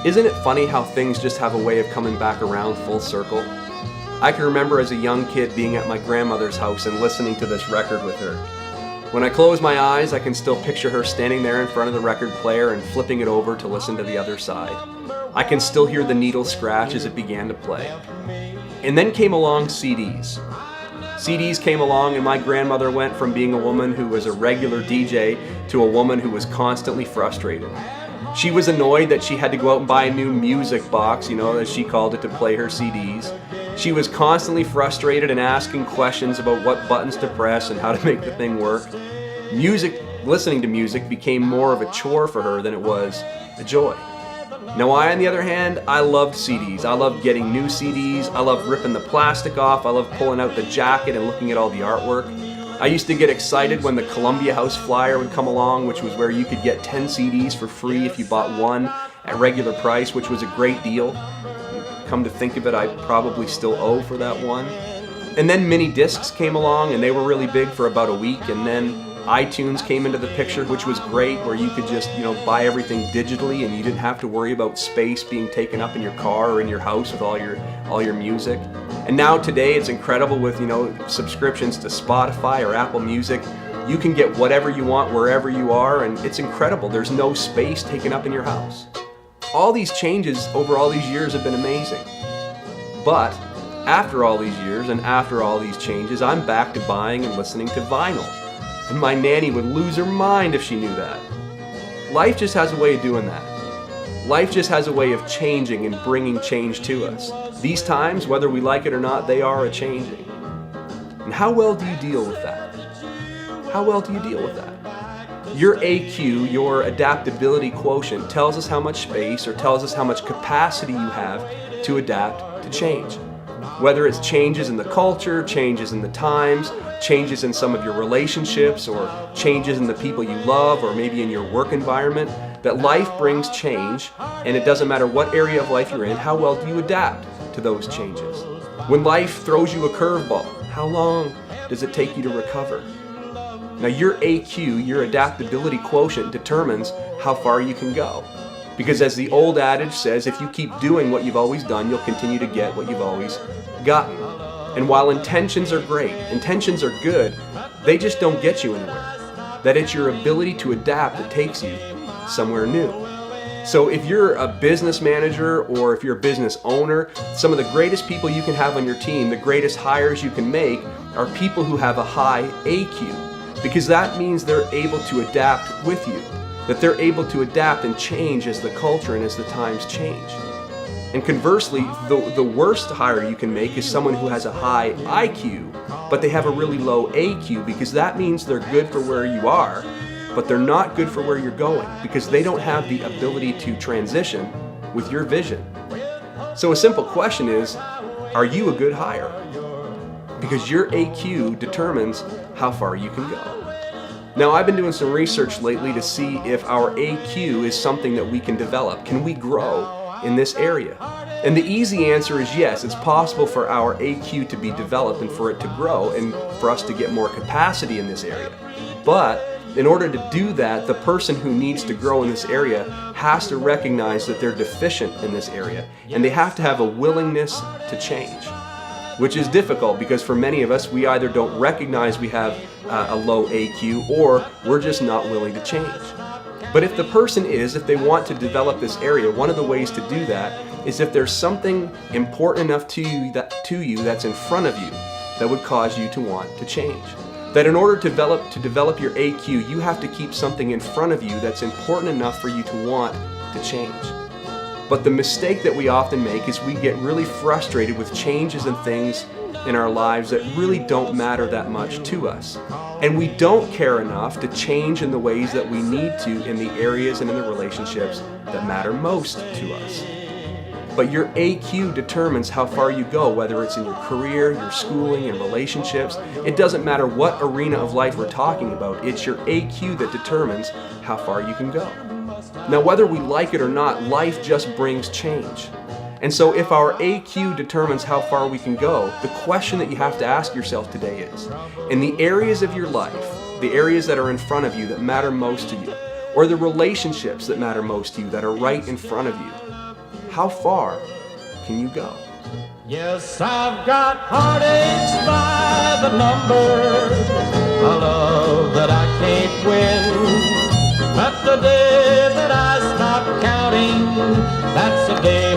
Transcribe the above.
Isn't it funny how things just have a way of coming back around full circle? I can remember as a young kid being at my grandmother's house and listening to this record with her. When I close my eyes, I can still picture her standing there in front of the record player and flipping it over to listen to the other side. I can still hear the needle scratch as it began to play. And then came along CDs. CDs came along and my grandmother went from being a woman who was a regular DJ to a woman who was constantly frustrated. She was annoyed that she had to go out and buy a new music box, as she called it, to play her CDs. She was constantly frustrated and asking questions about what buttons to press and how to make the thing work. Listening to music became more of a chore for her than it was a joy. Now I, on the other hand, I loved CDs. I loved getting new CDs. I loved ripping the plastic off. I loved pulling out the jacket and looking at all the artwork. I used to get excited when the Columbia House flyer would come along, which was where you could get 10 CDs for free if you bought one at regular price, which was a great deal. Come to think of it, I probably still owe for that one. And then mini discs came along and they were really big for about a week, and then iTunes came into the picture, which was great, where you could just, buy everything digitally and you didn't have to worry about space being taken up in your car or in your house with all your music. And now today it's incredible with, subscriptions to Spotify or Apple Music. You can get whatever you want wherever you are, and it's incredible. There's no space taken up in your house. All these changes over all these years have been amazing. But after all these years and after all these changes, I'm back to buying and listening to vinyl. And my nanny would lose her mind if she knew that. Life just has a way of doing that. Life just has a way of changing and bringing change to us. These times, whether we like it or not, they are a-changing. And how well do you deal with that? How well do you deal with that? Your AQ, your adaptability quotient, tells us how much space or tells us how much capacity you have to adapt to change. Whether it's changes in the culture, changes in the times, changes in some of your relationships, or changes in the people you love, or maybe in your work environment, that life brings change, and it doesn't matter what area of life you're in, how well do you adapt to those changes? When life throws you a curveball, how long does it take you to recover? Now your AQ, your adaptability quotient, determines how far you can go. Because as the old adage says, if you keep doing what you've always done, you'll continue to get what you've always gotten. And while intentions are great, intentions are good, they just don't get you anywhere. That it's your ability to adapt that takes you somewhere new. So if you're a business manager or if you're a business owner, some of the greatest people you can have on your team, the greatest hires you can make, are people who have a high AQ. Because that means they're able to adapt with you. That they're able to adapt and change as the culture and as the times change. And conversely, the worst hire you can make is someone who has a high IQ, but they have a really low AQ, because that means they're good for where you are, but they're not good for where you're going, because they don't have the ability to transition with your vision. So a simple question is, are you a good hire? Because your AQ determines how far you can go. Now, I've been doing some research lately to see if our AQ is something that we can develop. Can we grow in this area? And the easy answer is yes. It's possible for our AQ to be developed and for it to grow and for us to get more capacity in this area. But in order to do that, the person who needs to grow in this area has to recognize that they're deficient in this area, and they have to have a willingness to change. Which is difficult because for many of us, we either don't recognize we have a low AQ or we're just not willing to change. But if the person if they want to develop this area, one of the ways to do that is if there's something important enough to you that's in front of you that would cause you to want to change. That in order to develop your AQ, you have to keep something in front of you that's important enough for you to want to change. But the mistake that we often make is we get really frustrated with changes and things in our lives that really don't matter that much to us. And we don't care enough to change in the ways that we need to in the areas and in the relationships that matter most to us. But your AQ determines how far you go, whether it's in your career, your schooling, and relationships. It doesn't matter what arena of life we're talking about. It's your AQ that determines how far you can go. Now, whether we like it or not, life just brings change. And so if our AQ determines how far we can go, the question that you have to ask yourself today is, in the areas of your life, the areas that are in front of you that matter most to you, or the relationships that matter most to you that are right in front of you, how far can you go? Yes, I've got heartaches by the number, a love that I can't win. But the day that I stop counting, that's the day